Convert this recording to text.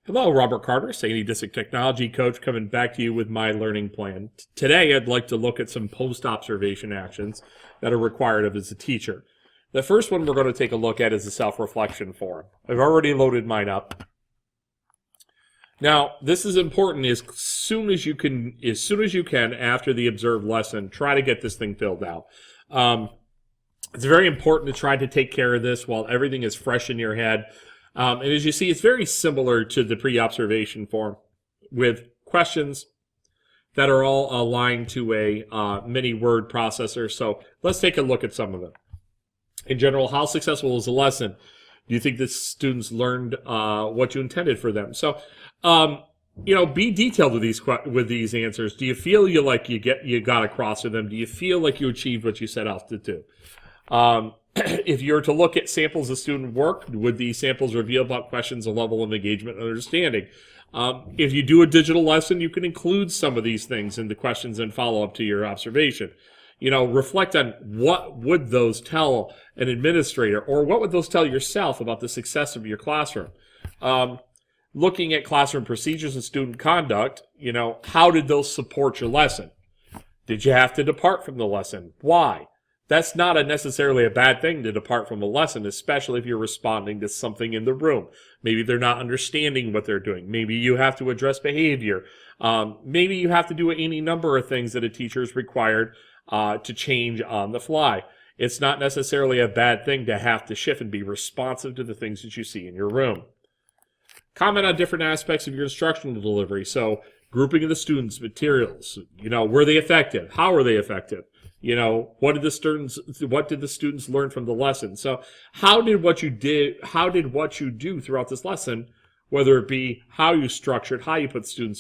Hello, Robert Carter, SANY District Technology Coach, coming back to you with my learning plan. Today, I'd like to look at some post-observation actions that are required of as a teacher. The first one we're going to take a look at is the self-reflection form. I've already loaded mine up. Now, this is important as soon as you can after the observed lesson, try to get this thing filled out. It's very important to try to take care of this while everything is fresh in your head. And as you see, it's very similar to the pre-observation form with questions that are all aligned to a mini word processor. So let's take a look at some of them. In general, how successful was the lesson? Do you think the students learned what you intended for them? So, be detailed with these answers. Do you feel you got across to them? Do you feel like you achieved what you set out to do? If you were to look at samples of student work, would these samples reveal about questions of level of engagement and understanding? If you do a digital lesson, you can include some of these things in the questions and follow-up to your observation. Reflect on what would those tell an administrator, or what would those tell yourself about the success of your classroom? Looking at classroom procedures and student conduct, how did those support your lesson? Did you have to depart from the lesson? Why? That's not necessarily a bad thing to depart from a lesson, especially if you're responding to something in the room. Maybe they're not understanding what they're doing. Maybe you have to address behavior. Maybe you have to do any number of things that a teacher is required to change on the fly. It's not necessarily a bad thing to have to shift and be responsive to the things that you see in your room. Comment on different aspects of your instructional delivery. So, grouping of the students' materials. Were they effective? How were they effective? What did the students learn from the lesson? So how did what you do throughout this lesson, whether it be how you structured, how you put students